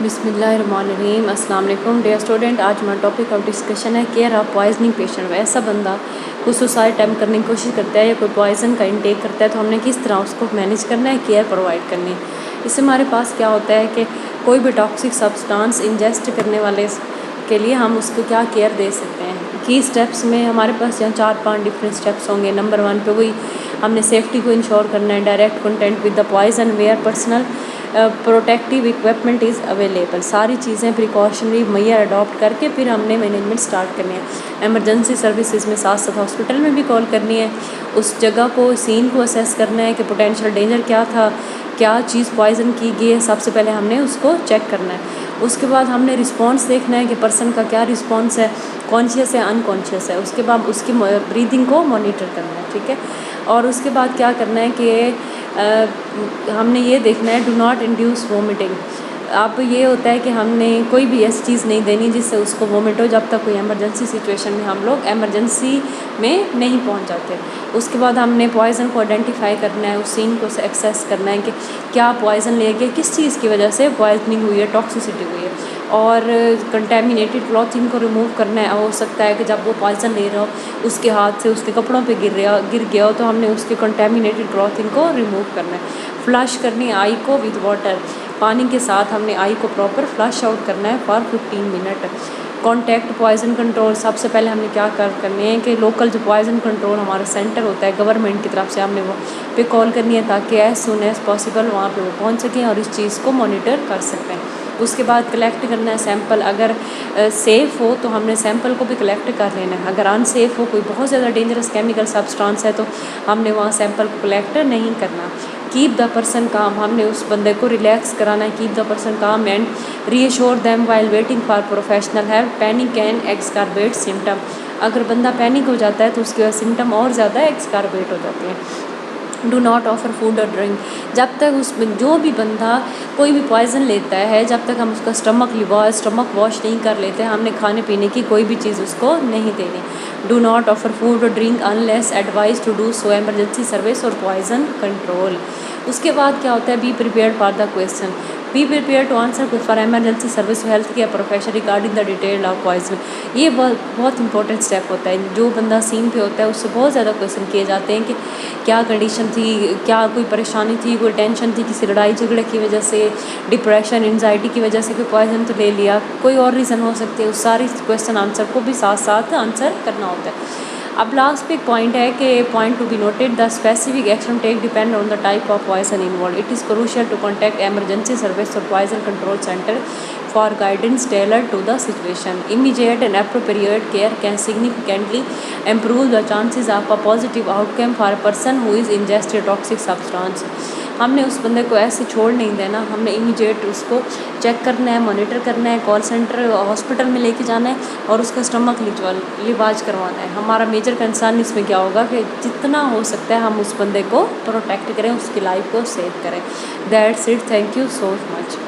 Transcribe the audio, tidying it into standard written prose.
बिस्मिल्लाहिर्रहमानिर्रहीम। अस्सलाम वालेकुम डियर स्टूडेंट। आज हमारा टॉपिक ऑफ डिस्कशन है केयर ऑफ पॉइजनिंग पेशेंट। ऐसा बंदा कोई सुसाइड अटेम्प्ट करने की कोशिश करता है या कोई पॉइजन का इंटेक करता है तो हमने किस तरह उसको मैनेज करना है, केयर प्रोवाइड करनी है। इससे हमारे पास क्या होता है कि कोई भी टॉक्सिक सब्सटेंस इंजेस्ट करने वाले के लिए हम उसको क्या केयर दे सकते हैं। की स्टेप्स में हमारे पास यहाँ 4-5 डिफरेंट स्टेप्स होंगे। नंबर 1 पे वही हमने सेफ्टी को इंश्योर करना है। Direct contact with the poison where personal protective equipment is available. सारी चीज़ें प्रिकॉशनरी मैयर अडॉप्ट करके फिर हमने मैनेजमेंट स्टार्ट करनी है। एमरजेंसी सर्विसेज में साथ साथ हॉस्पिटल में भी कॉल करनी है। उस जगह को, सीन को असेस करना है कि पोटेंशियल डेंजर क्या था, क्या चीज़ पॉइजन की गई है। सबसे पहले हमने उसको चेक करना है। उसके बाद हमने रिस्पॉन्स देखना है कि पर्सन का क्या रिस्पॉन्स है, कॉन्शियस है, अनकॉन्शियस है। उसके बाद उसकी ब्रीदिंग को मॉनिटर करना है, ठीक है। और उसके बाद क्या करना है कि हमने ये देखना है डू नॉट इंड्यूस वोमिटिंग। अब ये होता है कि हमने कोई भी ऐसी चीज़ नहीं देनी जिससे उसको वोमिट हो, जब तक कोई इमरजेंसी सिचुएशन में हम लोग इमरजेंसी में नहीं पहुंच जाते। उसके बाद हमने पॉइज़न को आइडेंटिफाई करना है, उस सीन को एक्सेस करना है कि क्या पॉइज़न ले गया, किस चीज़ की वजह से पॉइजनिंग हुई है, टॉक्सिसिटी हुई है। और कंटेमिनेटेड क्लॉथिंग को रिमूव करना है। हो सकता है कि जब वो पॉइजन ले रहा हो उसके हाथ से उसके कपड़ों पे गिर गया हो तो हमने उसके कंटेमिनेटेड क्लॉथिंग को रिमूव करना है। फ्लश करनी है आई को विद वाटर, पानी के साथ हमने आई को प्रॉपर फ्लश आउट करना है for 15 minute. Contact poison control, सबसे पहले हमने क्या करनी है कि लोकल जो पॉइजन कंट्रोल हमारा सेंटर होता है गवर्नमेंट की तरफ से, हमने वो पे कॉल करनी है ताकि एज सुन एज पॉसिबल वहाँ पे वो पहुँच सकें और इस चीज़ को मॉनिटर कर सकते हैं। उसके बाद कलेक्ट करना है सैंपल। अगर सेफ़ हो तो हमने सैंपल को भी कलेक्ट कर लेना है। अगर अनसेफ़ हो, कोई बहुत ज़्यादा डेंजरस केमिकल सब्सटेंस है तो हमने वहाँ सैंपल को कलेक्ट नहीं करना। कीप द पर्सन काम, हमने उस बंदे को रिलैक्स कराना है। Keep the person calm and reassure them while waiting for professional help. Panic can exacerbate symptom, अगर बंदा पैनिक हो जाता है तो उसके सिम्टम और ज़्यादा एक्सकारबेट हो जाते हैं। डू नॉट ऑफ़र फूड और ड्रिंक, जब तक उस जो भी बंदा कोई भी पॉइज़न लेता है, जब तक हम उसका स्टमक वॉश नहीं कर लेते, हमने खाने पीने की कोई भी चीज़ उसको नहीं देनी। डू नॉट ऑफ़र फूड और drink unless advise to do so emergency service और पॉइज़न कंट्रोल। उसके बाद क्या होता है, be prepared for the question, be prepare to answer for emergency service health care profession regarding the detail of poison. ये बहुत important step होता है। जो बंदा सीन पे होता है उससे बहुत ज़्यादा क्वेश्चन किए जाते हैं कि क्या कंडीशन थी, क्या कोई परेशानी थी, कोई टेंशन थी, किसी लड़ाई झगड़े की वजह से, डिप्रेशन एंजाइटी की वजह से कोई पॉइजन तो ले लिया, कोई और रीज़न हो सकती है। उस सारी क्वेश्चन आंसर को भी साथ साथ आंसर करना होता है। अब लास्ट पे एक पॉइंट है कि point to be noted, the specific action take depend on the type of poison involve. It is crucial to contact emergency service और poison control centre for guidance tailor to the situation. Immediate and appropriate care can significantly improve the chances of a positive outcome for a person who is ingested toxic substance। हमने उस बंदे को ऐसे छोड़ नहीं देना, हमने इमीडिएट उसको चेक करना है, मॉनिटर करना है, कॉल सेंटर हॉस्पिटल में लेके जाना है और उसका स्टमक लिवाज करवाना है। हमारा मेजर कंसर्न इसमें क्या होगा कि जितना हो सकता है हम उस बंदे को प्रोटेक्ट करें, उसकी लाइफ को सेव करें। That's it, thank you so much.